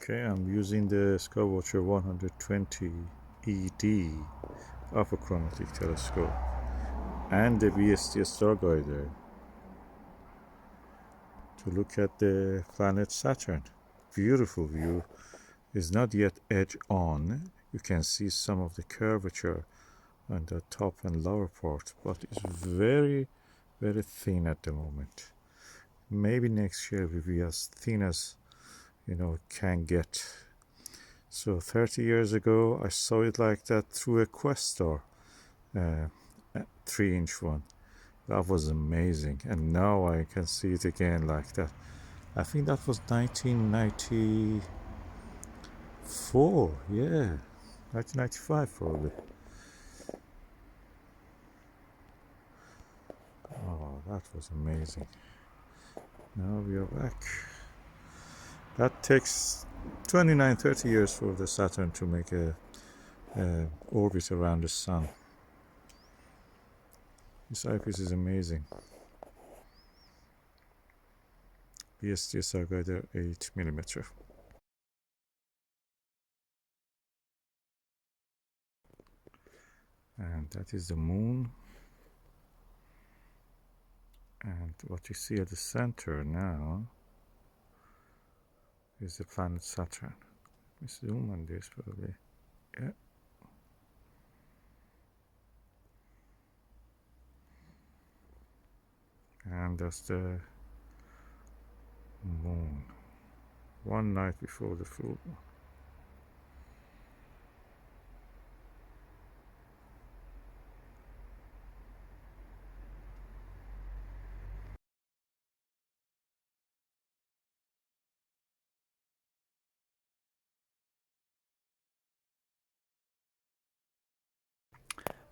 Okay, I'm using the Skywatcher 120 ED Apochromatic telescope and the BST Starguider to look at the planet Saturn. Beautiful view. Is not yet edge on. You can see some of the curvature on the top and lower part, but it's very, very thin at the moment. Maybe next year will be as thin as can get. So 30 years ago I saw it like that through a Questar, a 3-inch one. That was amazing, and now I can see it again like that. I think that was 1994, yeah, 1995 probably. Oh, that was amazing. Now we are back. That takes 29-30 years for the Saturn to make a orbit around the sun. This eyepiece is amazing. BST Starguider 8mm. And that is the moon. And what you see at the center now is the planet Saturn. Let me zoom on this probably. Yeah. And that's the moon. One night before the full moon.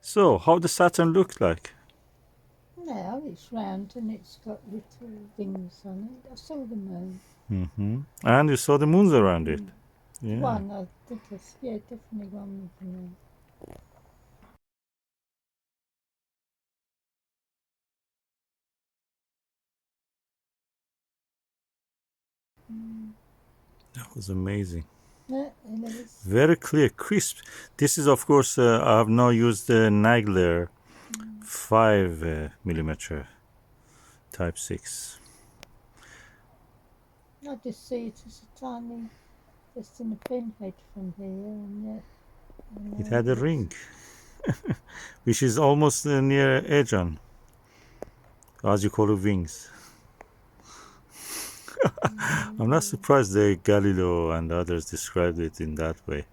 So, how does Saturn look like? No, it's round and it's got little things on it. I saw the moon. And you saw the moons around it. Yeah. One, I think it's, definitely one with the moon. That was amazing. Yeah, it is. Very clear, crisp. This is, of course, I have now used the Nagler 5mm Type 6. I just see it as a tiny, just in a pinhead from here, and yet. It had a ring, which is almost near edge on, as you call it, wings. I'm not surprised Galileo and others described it in that way.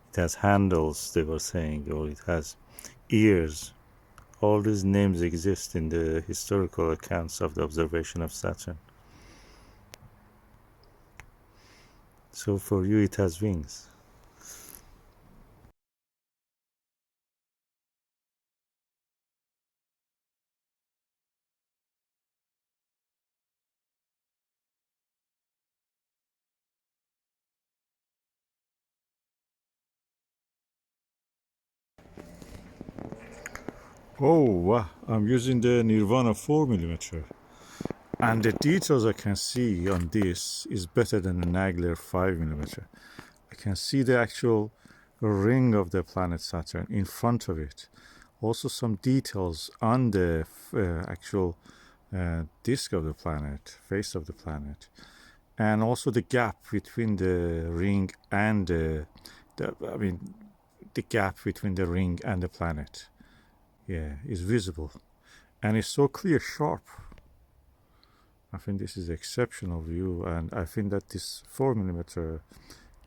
It has handles, they were saying, or it has ears. All these names exist in the historical accounts of the observation of Saturn. So for you it has wings. Oh wow, I'm using the Nirvana 4mm. And the details I can see on this is better than the Nagler 5mm. I can see the actual ring of the planet Saturn in front of it. Also some details on the actual disk of the planet, face of the planet. And also the gap between the ring and the gap between the ring and the planet. Yeah, is visible. And it's so clear, sharp. I think this is exceptional view, and I think that this 4mm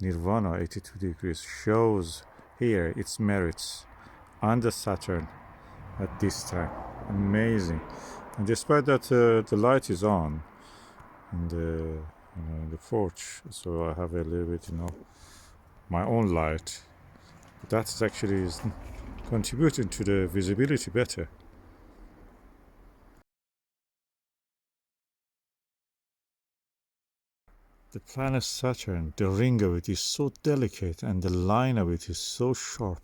Nirvana 82 degrees shows here its merits on the Saturn at this time. Amazing. And despite that the light is on in the porch, so I have a little bit my own light, but that's actually is contributing to the visibility better. The planet Saturn, the ring of it is so delicate and the line of it is so sharp.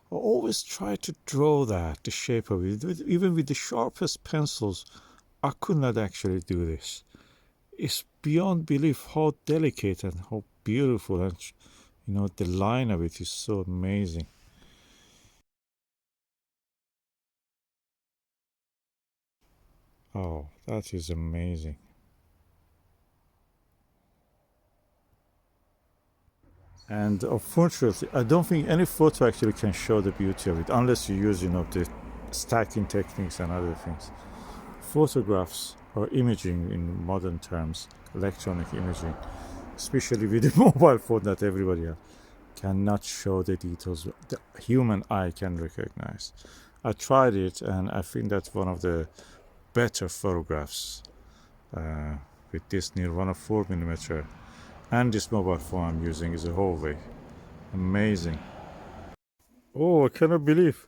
I always try to draw that, the shape of it. Even with the sharpest pencils, I could not actually do this. It's beyond belief how delicate and how beautiful, and you know, the line of it is so amazing. Oh, that is amazing. And unfortunately, I don't think any photo actually can show the beauty of it unless you use, you know, the stacking techniques and other things. Photographs or imaging in modern terms, electronic imaging, especially with the mobile phone that everybody has, cannot show the details the human eye can recognize. I tried it and I think that's one of the better photographs with this Nirvana 4mm, and this mobile phone I'm using is a Huawei. Amazing. Oh, I cannot believe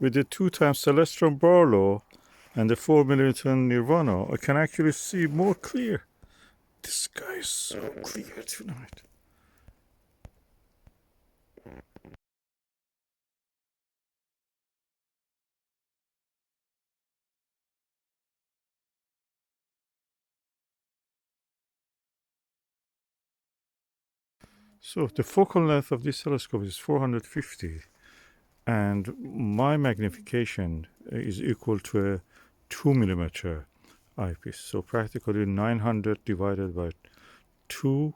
with the 2x Celestron Barlow and the 4mm Nirvana, I can actually see more clear. The sky is so clear tonight. So the focal length of this telescope is 450, and my magnification is equal to a 2mm eyepiece. So practically 900 divided by 2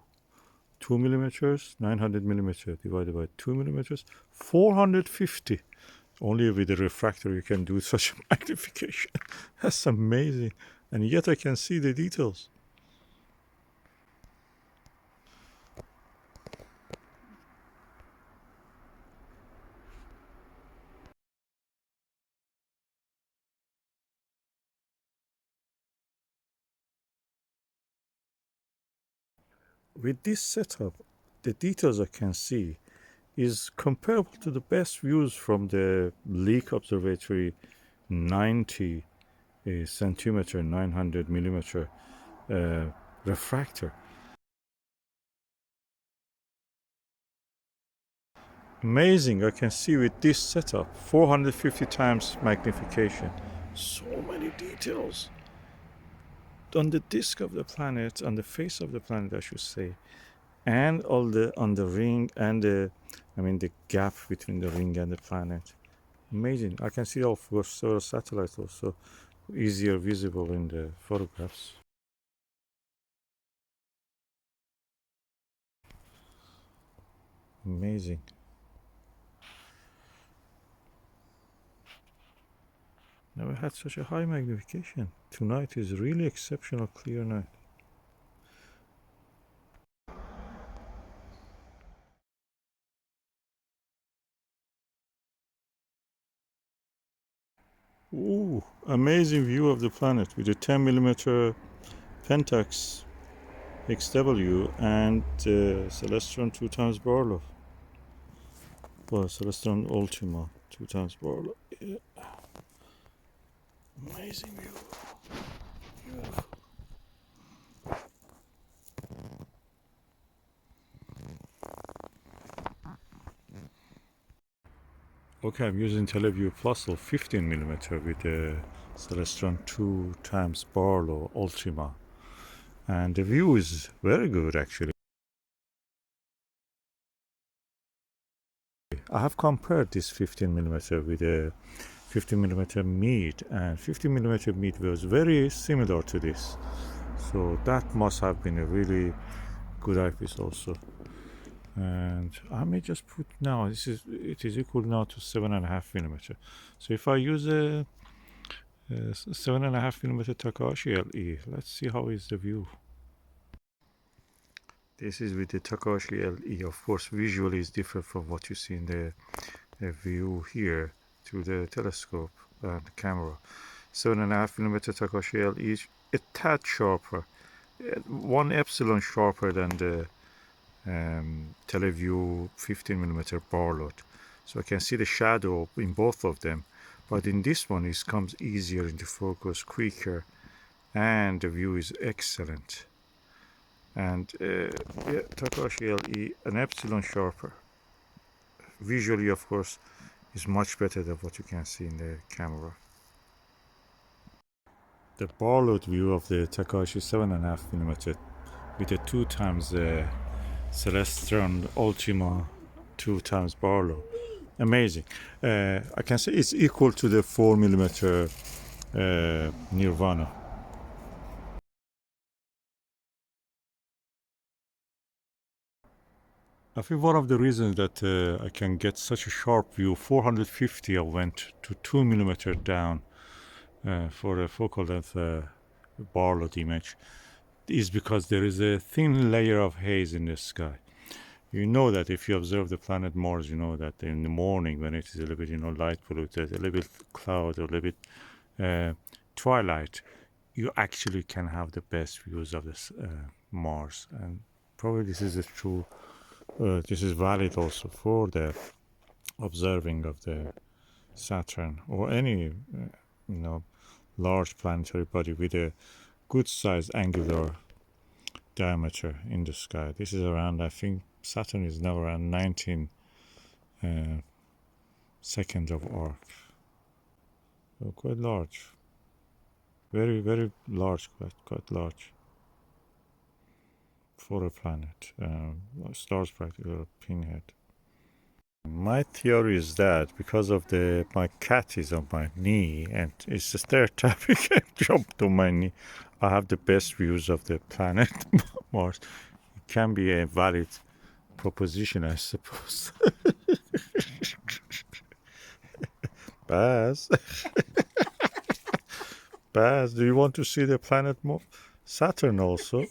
millimeters, 900 millimeter divided by 2 millimeters, 450. Only with a refractor you can do such magnification. That's amazing. And yet I can see the details. With this setup, the details I can see is comparable to the best views from the Leak Observatory 90 centimeter 900 millimeter refractor. Amazing, I can see with this setup 450 times magnification. So many details on the disk of the planet, on the face of the planet, I should say, and all the on the ring and the gap between the ring and the planet. Amazing. I can see, of course, solar satellites also easier visible in the photographs. Amazing. Never had such a high magnification. Tonight is really exceptional clear night. Ooh, amazing view of the planet with a 10 millimeter Pentax XW and Celestron 2 times Barlow. Well, Celestron Ultima 2 times Barlow. Yeah. Amazing view. Beautiful. Okay, I'm using Televue Plössl 15mm with the Celestron 2 times Barlow Ultima, and the view is very good actually. I have compared this 15mm with a 15mm Meade, and 15mm Meade was very similar to this, so that must have been a really good eyepiece also. And I may just put now, it is equal now to 7.5mm. So if I use a 7.5mm Takahashi LE, let's see how is the view. This is with the Takahashi LE. Of course, visually is different from what you see in the view here through the telescope and the camera. 7.5mm Takahashi LE is a tad sharper, 1 epsilon sharper than the Televue 15mm Barlow. So I can see the shadow in both of them, but in this one it comes easier into focus, quicker, and the view is excellent. And yeah, Takahashi LE, an epsilon sharper. Visually, of course, is much better than what you can see in the camera. the Barlow view of the Takahashi 7.5mm with the 2 times Celestron Ultima 2 times Barlow. Amazing. I can say it's equal to the 4mm Nirvana. I think one of the reasons that I can get such a sharp view, 450 I went to 2mm down for a focal length Barlow image, is because there is a thin layer of haze in the sky. You know that if you observe the planet Mars, you know that in the morning when it is a little bit, light polluted, a little bit cloud, or a little bit twilight, you actually can have the best views of this Mars. And probably this is true. This is valid also for the observing of the Saturn or any, large planetary body with a good sized angular diameter in the sky. This is around, I think Saturn is now around 19 seconds of arc. So quite large. Very, very large, quite large for a planet. Stars practically a pinhead. My theory is that because of my cat is on my knee and it's the third time he can jump to my knee, I have the best views of the planet Mars. It can be a valid proposition, I suppose. Baz, Baz, do you want to see the planet Saturn also?